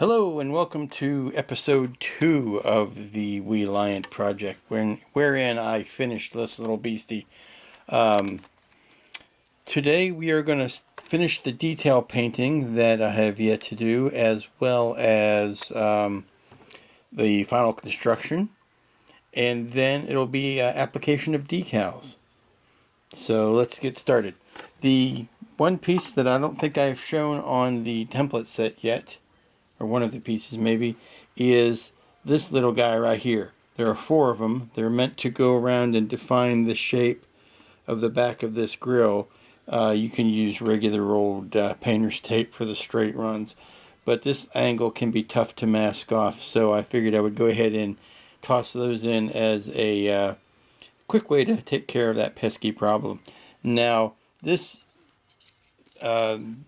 Hello and welcome to episode 2 of the Wee-liant project, wherein I finished this little beastie. Today we are going to finish the detail painting that I have yet to do, as well as the final construction, and then it'll be application of decals. So let's get started. The one piece that I don't think I've shown on the template set yet, or one of the pieces maybe, is this little guy right here. There are 4 of them. They're meant to go around and define the shape of the back of this grill. You can use regular old painter's tape for the straight runs, but this angle can be tough to mask off, so I figured I would go ahead and toss those in as a quick way to take care of that pesky problem. Now this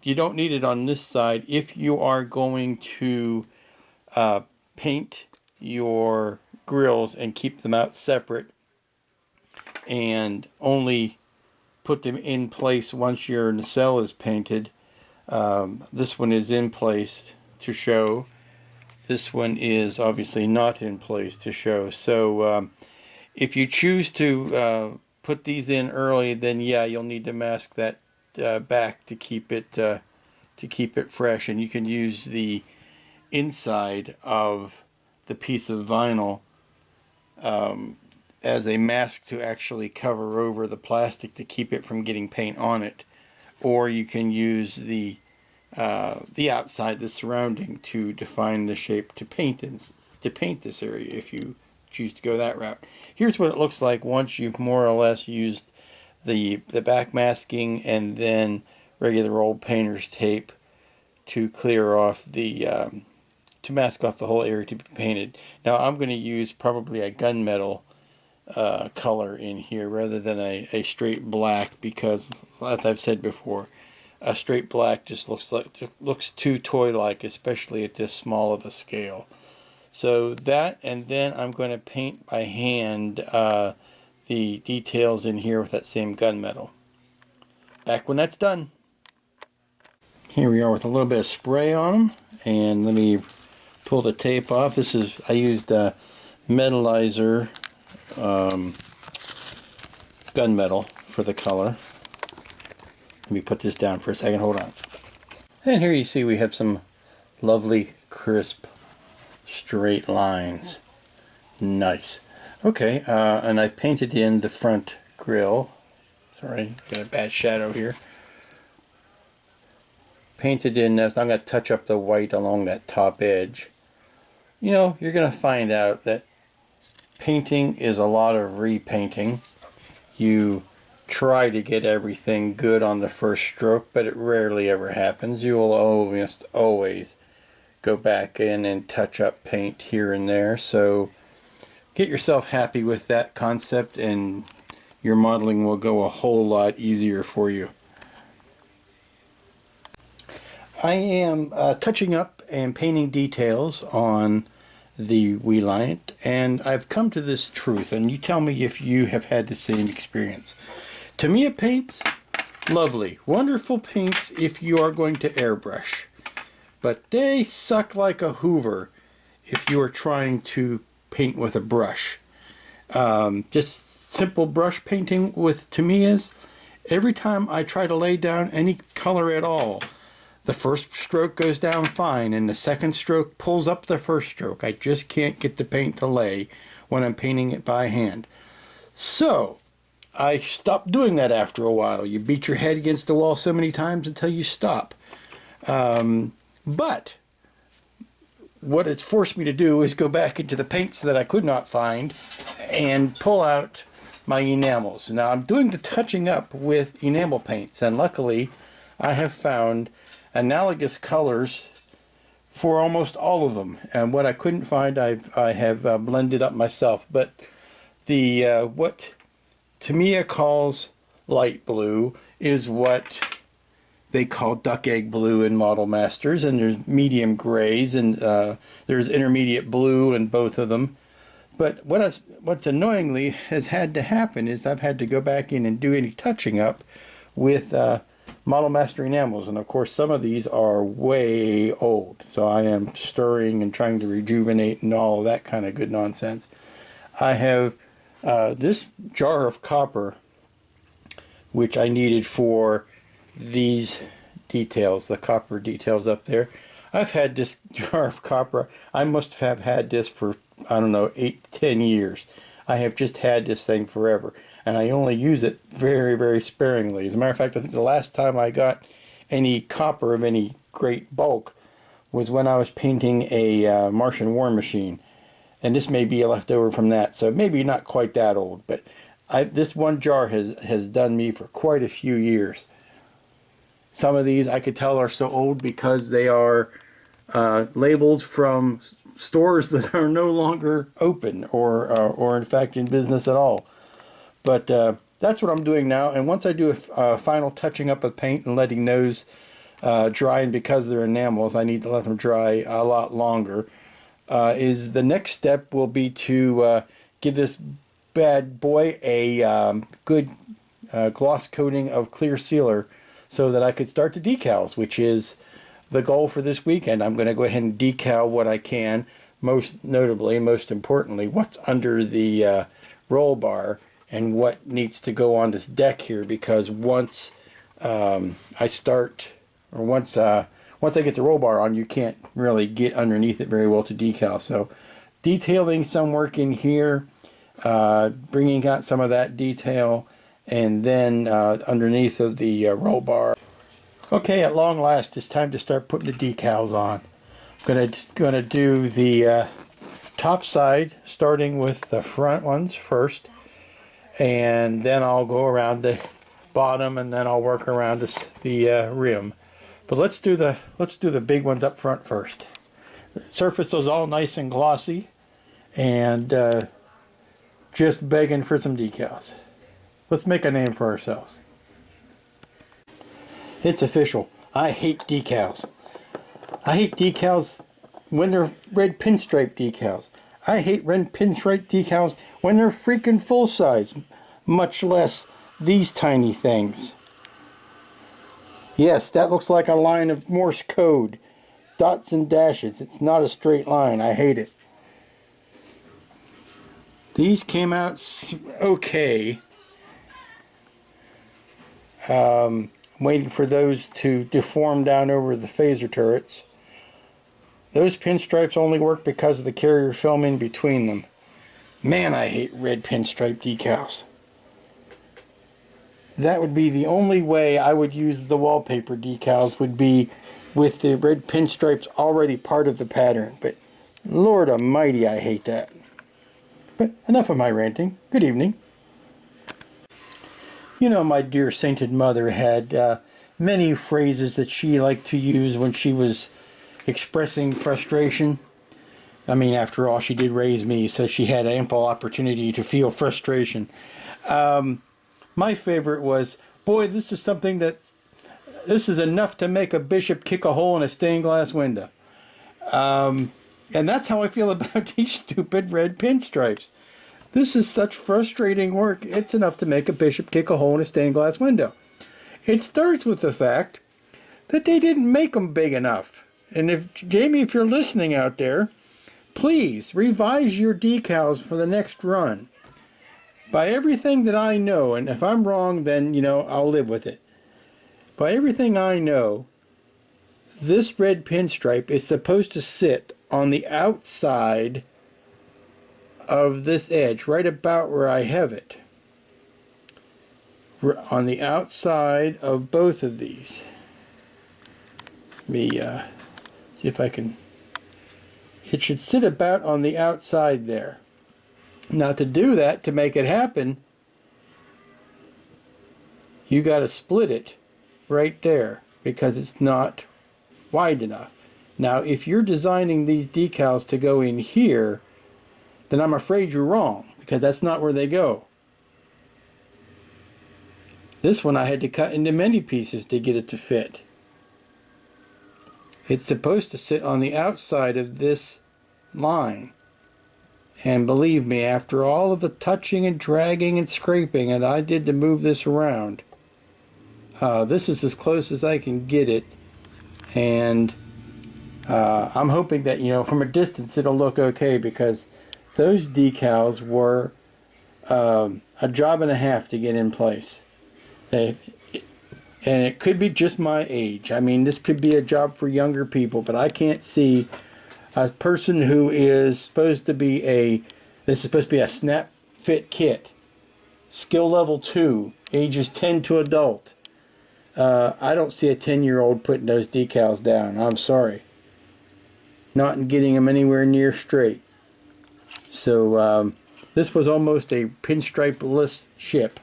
you don't need it on this side if you are going to paint your grills and keep them out separate and only put them in place once your nacelle is painted. This one is in place to show. This one is obviously not in place to show. So if you choose to put these in early, then yeah, you'll need to mask that back to keep it fresh, and you can use the inside of the piece of vinyl as a mask to actually cover over the plastic to keep it from getting paint on it, or you can use the outside, the surrounding, to define the shape to paint this area if you choose to go that route. Here's what it looks like once you've more or less used the back masking and then regular old painter's tape to clear off the to mask off the whole area to be painted. Now I'm going to use probably a gunmetal color in here rather than a straight black, because as I've said before, a straight black just looks too toy-like, especially at this small of a scale. So that, and then I'm going to paint by hand the details in here with that same gunmetal. Back when that's done. Here we are with a little bit of spray on them, and let me pull the tape off. This is, I used metallizer gunmetal for the color. Let me put this down for a second, hold on. And here you see we have some lovely crisp straight lines. Nice. Okay, and I painted in the front grill. Sorry, got a bad shadow here. Painted in this. I'm going to touch up the white along that top edge. You know, you're going to find out that painting is a lot of repainting. You try to get everything good on the first stroke, but it rarely ever happens. You will almost always go back in and touch up paint here and there. So get yourself happy with that concept and your modeling will go a whole lot easier for you. I am touching up and painting details on the Wee-liant, and I've come to this truth, and you tell me if you have had the same experience. To me it paints lovely, wonderful paints if you are going to airbrush, but they suck like a Hoover if you are trying to paint with a brush. Just simple brush painting to me is, every time I try to lay down any color at all, the first stroke goes down fine and the second stroke pulls up the first stroke. I just can't get the paint to lay when I'm painting it by hand. So I stopped doing that after a while. You beat your head against the wall so many times until you stop. But what it's forced me to do is go back into the paints that I could not find and pull out my enamels. Now I'm doing the touching up with enamel paints, and luckily I have found analogous colors for almost all of them, and what I couldn't find I have blended up myself. But the what Tamiya calls light blue is what they call duck egg blue in Model Masters, and there's medium grays, and there's intermediate blue in both of them. But what's annoyingly has had to happen is I've had to go back in and do any touching up with Model Master enamels, and of course some of these are way old, so I am stirring and trying to rejuvenate and all of that kind of good nonsense. I have this jar of copper, which I needed for these details, the copper details up there. I've had this jar of copper, I must have had this for, I don't know, 8 to 10 years. I have just had this thing forever, and I only use it very, very sparingly. As a matter of fact, I think the last time I got any copper of any great bulk was when I was painting a Martian war machine. And this may be a leftover from that, so maybe not quite that old, but this one jar has done me for quite a few years. Some of these I could tell are so old because they are labeled from stores that are no longer open or in fact in business at all. But that's what I'm doing now, and once I do a final touching up of paint and letting those dry, and because they're enamels I need to let them dry a lot longer, is the next step will be to give this bad boy a good gloss coating of clear sealer so that I could start the decals, which is the goal for this weekend. I'm going to go ahead and decal what I can, most notably, most importantly, what's under the roll bar and what needs to go on this deck here, because once I start, or once I get the roll bar on, you can't really get underneath it very well to decal. So detailing some work in here, bringing out some of that detail, and then underneath of the roll bar. Okay, at long last, it's time to start putting the decals on. I'm gonna do the top side, starting with the front ones first, and then I'll go around the bottom, and then I'll work around the rim. But let's do the big ones up front first. The surface is all nice and glossy, and just begging for some decals. Let's make a name for ourselves. It's official. I hate decals. I hate decals when they're red pinstripe decals. I hate red pinstripe decals when they're freaking full size, much less these tiny things. Yes, that looks like a line of Morse code. Dots and dashes. It's not a straight line. I hate it. These came out okay. Waiting for those to deform down over the phaser turrets. Those pinstripes only work because of the carrier film in between them. Man, I hate red pinstripe decals. That would be the only way I would use the wallpaper decals, would be with the red pinstripes already part of the pattern. But Lord almighty, I hate that. But enough of my ranting. Good evening. You know, my dear sainted mother had many phrases that she liked to use when she was expressing frustration. I mean, after all, she did raise me, so she had ample opportunity to feel frustration. My favorite was, boy, this is enough to make a bishop kick a hole in a stained glass window. And that's how I feel about these stupid red pinstripes. This is such frustrating work. It's enough to make a bishop kick a hole in a stained glass window. It starts with the fact that they didn't make them big enough. And if Jamie, if you're listening out there, please revise your decals for the next run. By everything that I know, and if I'm wrong, then, you know, I'll live with it. By everything I know, this red pinstripe is supposed to sit on the outside of this edge, right about where I have it. On the outside of both of these. Let me see if I can. It should sit about on the outside there. Now, to do that, to make it happen, you got to split it right there because it's not wide enough. Now, if you're designing these decals to go in here, then I'm afraid you're wrong, because that's not where they go. This one I had to cut into many pieces to get it to fit. It's supposed to sit on the outside of this line. And believe me, after all of the touching and dragging and scraping that I did to move this around, This is as close as I can get it, and I'm hoping that, you know, from a distance it'll look okay, because those decals were a job and a half to get in place. And it could be just my age. I mean, this could be a job for younger people, but I can't see a person who is supposed to be this is supposed to be a snap fit kit, skill level 2, ages 10 to adult. I don't see a 10-year-old putting those decals down. I'm sorry. Not getting them anywhere near straight. So this was almost a pinstripe-less ship.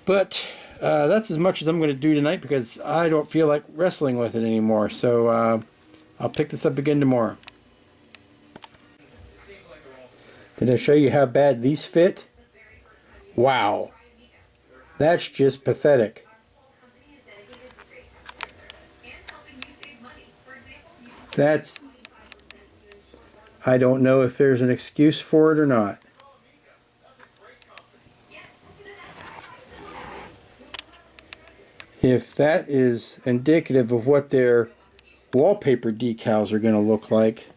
But that's as much as I'm going to do tonight, because I don't feel like wrestling with it anymore. So I'll pick this up again tomorrow. Did I show you how bad these fit? Wow. That's just pathetic. I don't know if there's an excuse for it or not. If that is indicative of what their wallpaper decals are going to look like,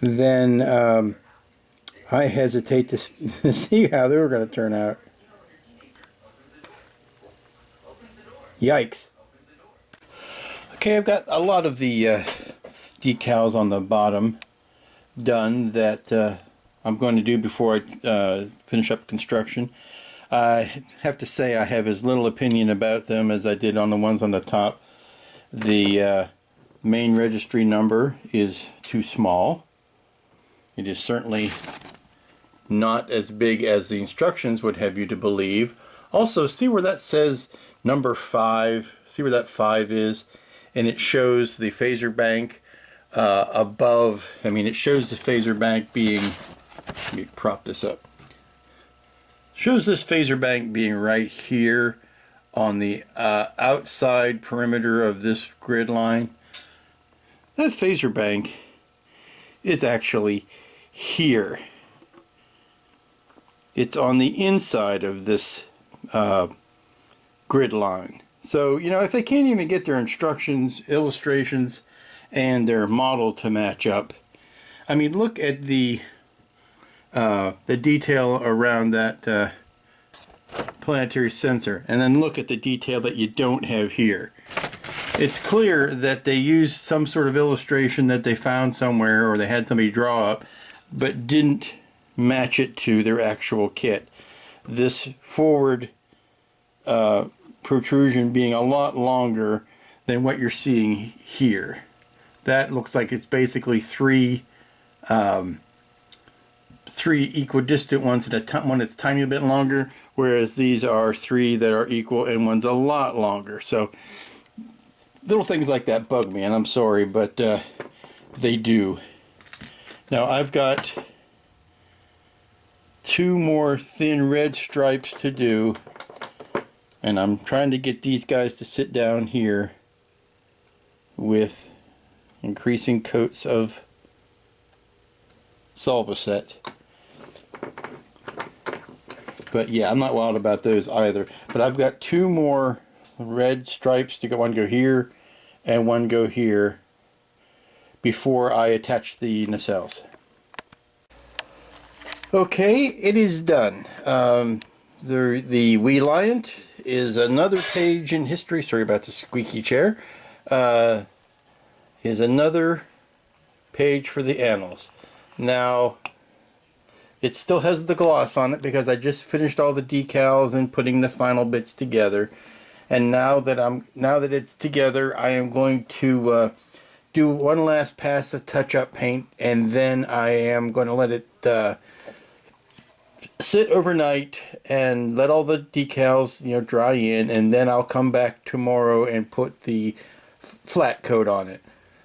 then I hesitate to see how they were going to turn out. Yikes. Okay, I've got a lot of the decals on the bottom done that I'm going to do before I finish up construction. I have to say I have as little opinion about them as I did on the ones on the top. The main registry number is too small. It is certainly not as big as the instructions would have you to believe. Also, see where that says number 5? See where that 5 is? And it shows the phaser bank above. I mean, it shows the phaser bank being, let me prop this up. Shows this phaser bank being right here on the outside perimeter of this grid line. That phaser bank is actually here. It's on the inside of this grid line. So, you know, if they can't even get their instructions, illustrations, and their model to match up, I mean, look at the detail around that planetary sensor, and then look at the detail that you don't have here. It's clear that they used some sort of illustration that they found somewhere, or they had somebody draw up, but didn't match it to their actual kit. This forward protrusion being a lot longer than what you're seeing here. That looks like it's basically three equidistant ones, and one that's tiny bit longer, whereas these are 3 that are equal and one's a lot longer. So little things like that bug me, and I'm sorry, but they do. Now I've got 2 more thin red stripes to do, and I'm trying to get these guys to sit down here with increasing coats of Solvaset. But yeah, I'm not wild about those either. But I've got 2 more red stripes to go. One go here and one go here before I attach the nacelles. Okay, it is done. The Wee-liant is another page in history. Sorry about the squeaky chair. Is another page for the annals. Now, it still has the gloss on it because I just finished all the decals and putting the final bits together. And now that it's together, I am going to do one last pass of touch-up paint, and then I am going to let it sit overnight and let all the decals, you know, dry in, and then I'll come back tomorrow and put the flat coat on it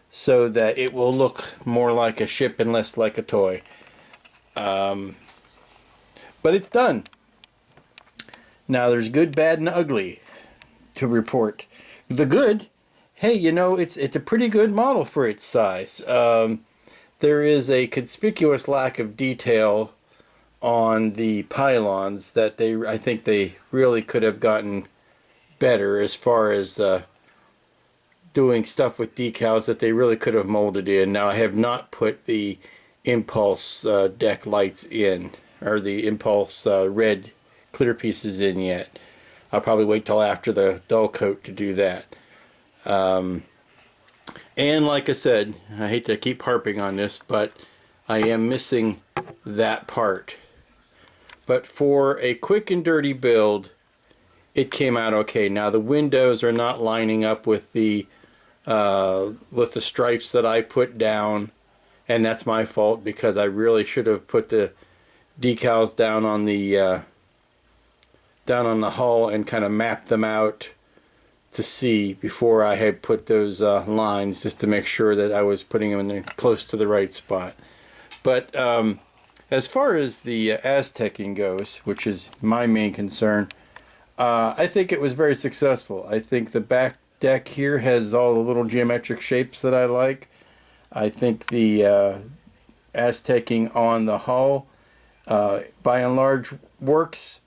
so that it will look more like a ship and less like a toy. But it's done. Now there's good, bad, and ugly to report. The good, hey, you know, it's a pretty good model for its size. There is a conspicuous lack of detail on the pylons that I think they really could have gotten better as far as doing stuff with decals that they really could have molded in. Now I have not put the impulse deck lights in, or the impulse red clear pieces in yet. I'll probably wait till after the dull coat to do that. And like I said, I hate to keep harping on this, but I am missing that part. But for a quick and dirty build, it came out okay. Now the windows are not lining up with the stripes that I put down, and that's my fault because I really should have put the decals down on the hull and kind of mapped them out to see before I had put those lines, just to make sure that I was putting them in close to the right spot. But as far as the Aztecing goes, which is my main concern, I think it was very successful. I think the back deck here has all the little geometric shapes that I like. I think the Aztecing on the hull, by and large, works.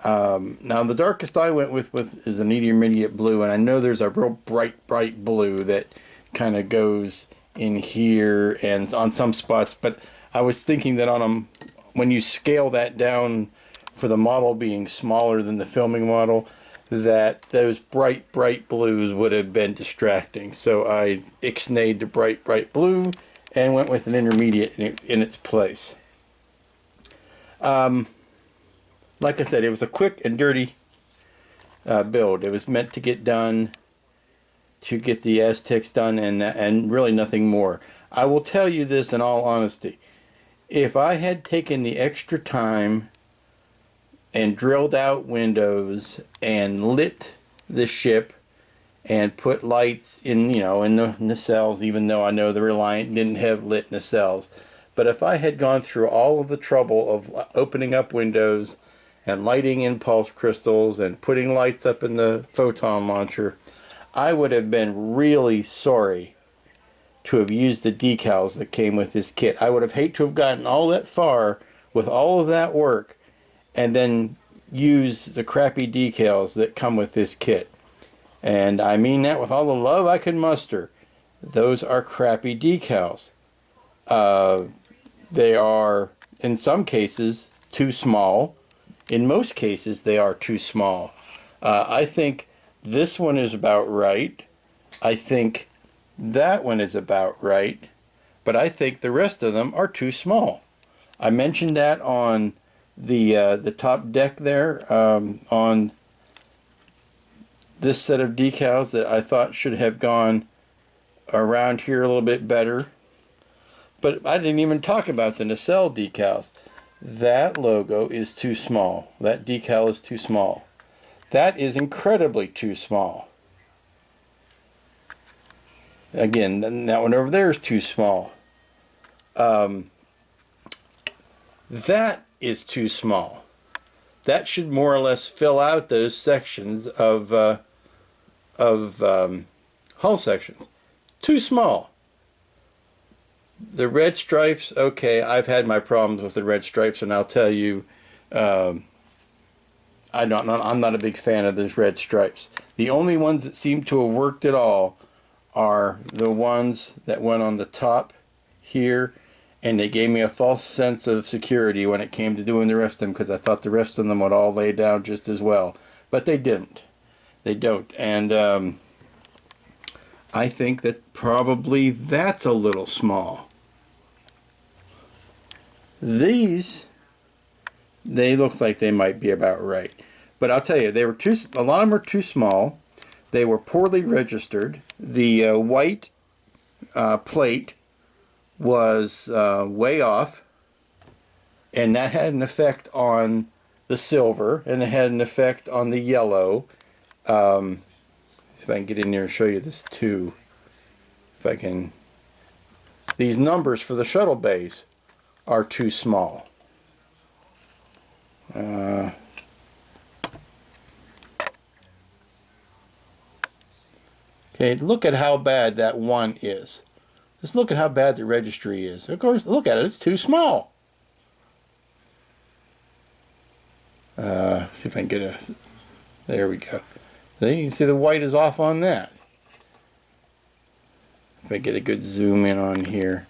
Now the darkest I went with is an intermediate blue, and I know there's a real bright blue that kind of goes in here and on some spots, but I was thinking that when you scale that down for the model being smaller than the filming model, that those bright blues would have been distracting. So I ixnayed the bright blue and went with an intermediate in its place. Like I said, it was a quick and dirty build. It was meant to get done, to get the Aztecs done, and really nothing more. I will tell you this in all honesty. If I had taken the extra time and drilled out windows and lit the ship and put lights in, in the nacelles, even though I know the Wee-liant didn't have lit nacelles, but if I had gone through all of the trouble of opening up windows and lighting impulse crystals and putting lights up in the photon launcher, I would have been really sorry to have used the decals that came with this kit. I would have hated to have gotten all that far with all of that work and then use the crappy decals that come with this kit. And I mean that with all the love I can muster. Those are crappy decals. They are, in some cases, too small. In most cases, they are too small. I think this one is about right. I think that one is about right. But I think the rest of them are too small. I mentioned that on the top deck there, on this set of decals, that I thought should have gone around here a little bit better. But I didn't even talk about the nacelle decals. That logo is too small. That decal is too small. That is incredibly too small. Again, that one over there is too small. That is too small. That should more or less fill out those sections of hull sections. Too small. The red stripes, okay, I've had my problems with the red stripes, and I'll tell you, I'm not a big fan of those red stripes. The only ones that seem to have worked at all are the ones that went on the top here, and they gave me a false sense of security when it came to doing the rest of them, because I thought the rest of them would all lay down just as well. But they didn't. They don't. And I think that probably that's a little small. These, they look like they might be about right. But I'll tell you, a lot of them are too small. They were poorly registered. The white plate was way off, and that had an effect on the silver, and it had an effect on the yellow. If I can get in there and show you this too. If I can. These numbers for the shuttle bays are too small. Okay, look at how bad that one is. Just look at how bad the registry is. Of course, look at it, it's too small. See if I can get a, there we go. Then you can see the white is off on that. If I get a good zoom in on here.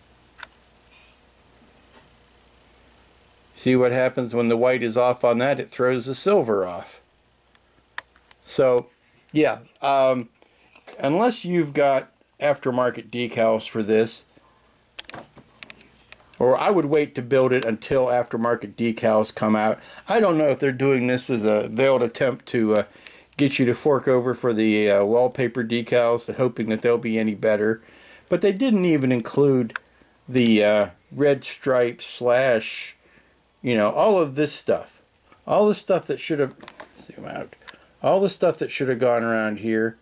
See what happens when the white is off on that? It throws the silver off. So, yeah, unless you've got aftermarket decals for this, or I would wait to build it until aftermarket decals come out. I don't know if they're doing this as a veiled attempt to get you to fork over for the wallpaper decals, hoping that they'll be any better. But they didn't even include the red stripe slash, you know, all of this stuff. All the stuff that should have, zoom out, all the stuff that should have gone around here.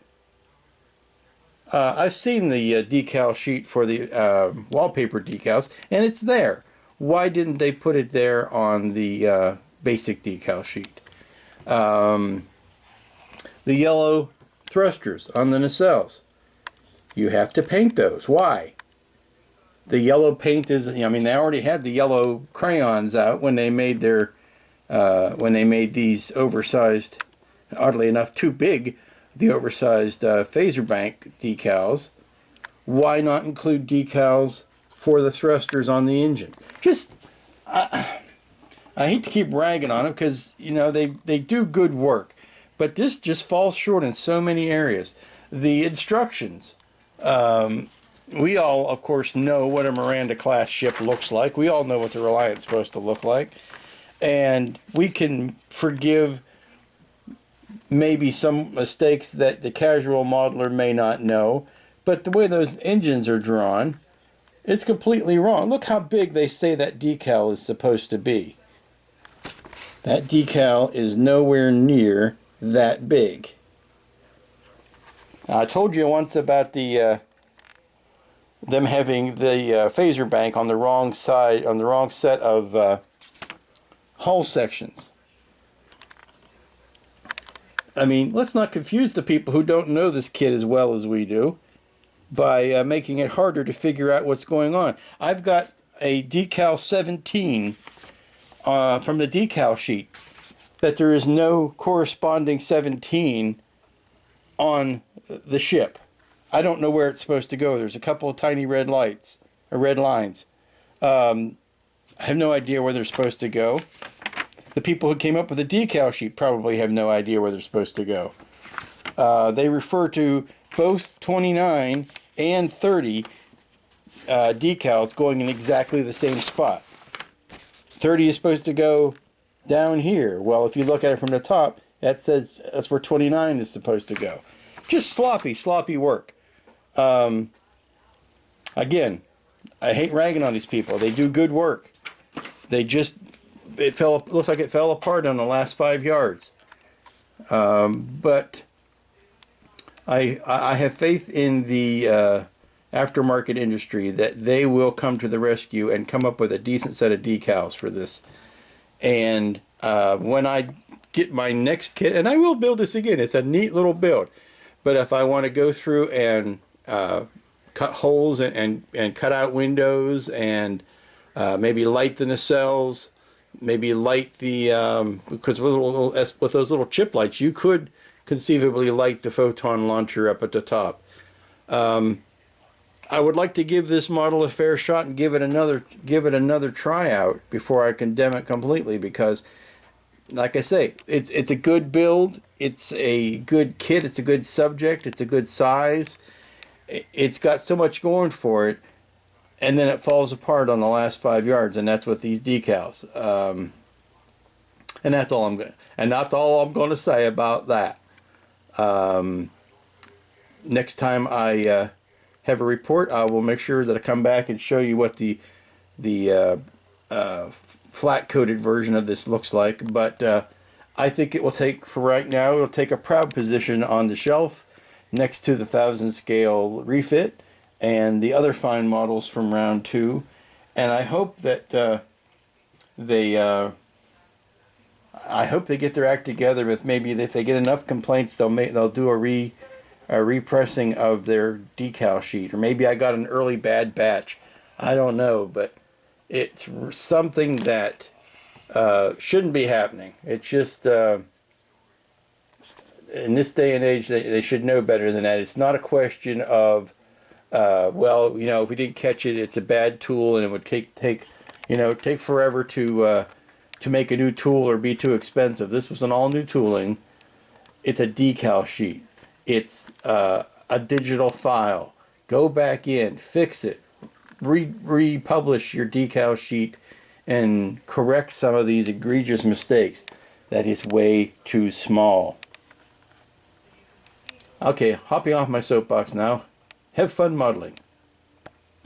I've seen the decal sheet for the wallpaper decals, and it's there. Why didn't they put it there on the basic decal sheet? The yellow thrusters on the nacelles. You have to paint those. Why? The yellow paint is, I mean, they already had the yellow crayons out when they made their, when they made these oversized, oddly enough, too big, the oversized phaser bank decals. Why not include decals for the thrusters on the engine? Just, I hate to keep ragging on them because, you know, they do good work. But this just falls short in so many areas. The instructions, we all, of course, know what a Miranda-class ship looks like. We all know what the Reliant's supposed to look like. And we can forgive maybe some mistakes that the casual modeler may not know. But the way those engines are drawn, it's completely wrong. Look how big they say that decal is supposed to be. That decal is nowhere near that big. I told you once about the them having the phaser bank on the wrong side, on the wrong set of hull sections. I mean, let's not confuse the people who don't know this kit as well as we do by making it harder to figure out what's going on. I've got a decal 17 from the decal sheet that there is no corresponding 17 on the ship. I don't know where it's supposed to go. There's a couple of tiny red lights, or red lines. I have no idea where they're supposed to go. The people who came up with the decal sheet probably have no idea where they're supposed to go. They refer to both 29 and 30 decals going in exactly the same spot. 30 is supposed to go down here. Well, if you look at it from the top, that says that's where 29 is supposed to go. Just sloppy work. Again, I hate ragging on these people. They do good work. They just, looks like it fell apart on the last 5 yards. But I have faith in the aftermarket industry that they will come to the rescue and come up with a decent set of decals for this. And when I get my next kit, and I will build this again, it's a neat little build. But if I want to go through and cut holes and cut out windows and maybe light the nacelles, maybe light the, because with those little chip lights, you could conceivably light the photon launcher up at the top. I would like to give this model a fair shot and give it another tryout before I condemn it completely, because like I say, it's a good build, it's a good kit, it's a good subject, it's a good size, it's got so much going for it, and then it falls apart on the last 5 yards, and that's with these decals. And that's all I'm going to say about that. Next time I have a report, I will make sure that I come back and show you what the flat-coated version of this looks like. But I think it will take, for right now, it'll take a proud position on the shelf next to the 1000 scale refit and the other fine models from round 2. And I hope that I hope they get their act together with, maybe if they get enough complaints, they'll do a repressing of their decal sheet, or maybe I got an early bad batch. I don't know, but it's something that shouldn't be happening. It's just, in this day and age, they should know better than that. It's not a question of, well, if we didn't catch it, it's a bad tool and it would take forever to make a new tool or be too expensive. This was an all new tooling. It's a decal sheet. It's a digital file. Go back in, fix it, republish your decal sheet, and correct some of these egregious mistakes. That is way too small. Okay, hopping off my soapbox now. Have fun modeling.